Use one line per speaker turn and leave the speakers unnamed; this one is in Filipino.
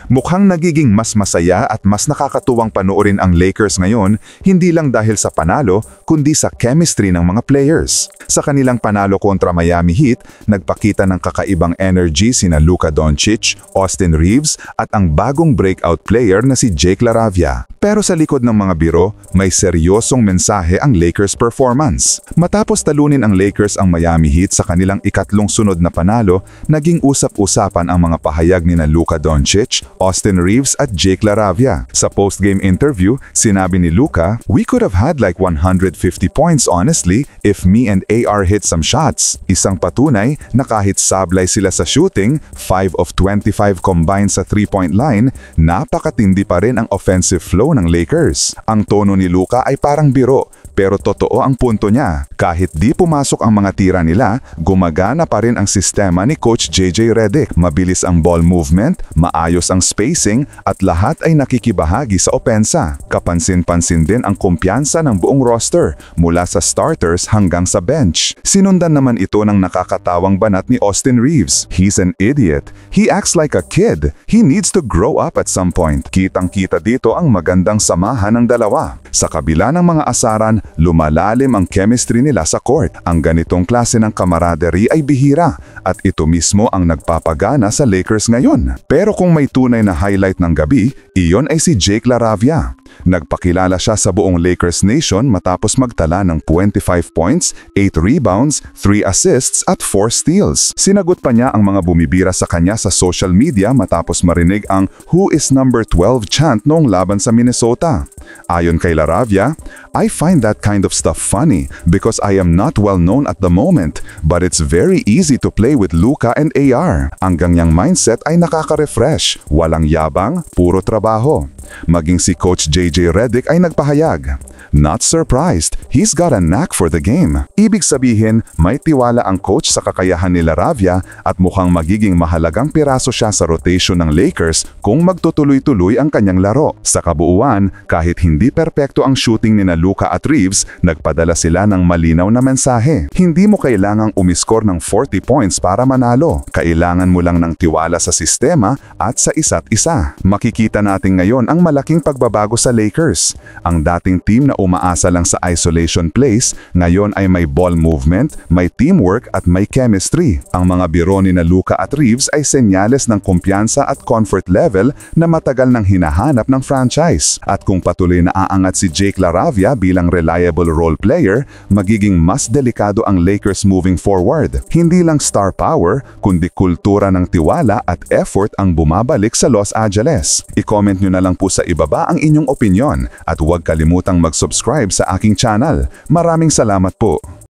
Mukhang nagiging mas masaya at mas nakakatuwang panoorin ang Lakers ngayon, hindi lang dahil sa panalo, kundi sa chemistry ng mga players. Sa kanilang panalo kontra Miami Heat, nagpakita ng kakaibang energy sina Luka Doncic, Austin Reeves at ang bagong breakout player na si Jake LaRavia. Pero sa likod ng mga biro, may seryosong mensahe ang Lakers performance. Matapos talunin ang Lakers ang Miami Heat sa kanilang ikatlong sunod na panalo, naging usap-usapan ang mga pahayag ni Luka Doncic, Austin Reeves at Jake LaRavia. Sa post-game interview, sinabi ni Luka, "We could have had like 150 points honestly if me and AR hit some shots." Isang patunay na kahit sablay sila sa shooting, 5 of 25 combined sa 3-point line, napakatindi pa rin ang offensive flow ng Lakers. Ang tono ni Luka ay parang biro, pero totoo ang punto niya. Kahit di pumasok ang mga tira nila, gumagana pa rin ang sistema ni Coach JJ Redick. Mabilis ang ball movement, maayos ang spacing, at lahat ay nakikibahagi sa opensa. Kapansin-pansin din ang kumpiyansa ng buong roster, mula sa starters hanggang sa bench. Sinundan naman ito ng nakakatawang banat ni Austin Reeves. "He's an idiot. He acts like a kid. He needs to grow up at some point." Kitang-kita dito ang magandang samahan ng dalawa. Sa kabila ng mga asaran, lumalalim ang chemistry nila sa court. Ang ganitong klase ng camaraderie ay bihira at ito mismo ang nagpapagana sa Lakers ngayon. Pero kung may tunay na highlight ng gabi, iyon ay si Jake LaRavia. Nagpakilala siya sa buong Lakers Nation matapos magtala ng 25 points, 8 rebounds, 3 assists at 4 steals. Sinagot pa niya ang mga bumibira sa kanya sa social media matapos marinig ang "Who is number 12" chant noong laban sa Minnesota. Ayon kay LaRavia, "I find that kind of stuff funny because I am not well known at the moment, but it's very easy to play with Luka and AR." Ang ganyang mindset ay nakaka-refresh, walang yabang, puro trabaho. Maging si Coach JJ Redick ay nagpahayag, "Not surprised, he's got a knack for the game." Ibig sabihin, may tiwala ang coach sa kakayahan ni LaRavia at mukhang magiging mahalagang piraso siya sa rotation ng Lakers kung magtutuloy-tuloy ang kanyang laro. Sa kabuuan, kahit hindi perpekto ang shooting ni Luka at Reeves, nagpadala sila ng malinaw na mensahe. Hindi mo kailangang umiskor ng 40 points para manalo. Kailangan mo lang ng tiwala sa sistema at sa isa't isa. Makikita natin ngayon ang malaking pagbabago sa Lakers. Ang dating team na umaasa lang sa isolation plays, ngayon ay may ball movement, may teamwork at may chemistry. Ang mga biro ni Luka at Reeves ay senyales ng kumpiyansa at comfort level na matagal nang hinahanap ng franchise. At kung patuloy na aangat si Jake LaRavia bilang reliable role player, magiging mas delikado ang Lakers moving forward. Hindi lang star power, kundi kultura ng tiwala at effort ang bumabalik sa Los Angeles. I-comment nyo na lang po sa ibaba ang inyong opinyon at huwag kalimutang mag-subscribe sa aking channel. Maraming salamat po.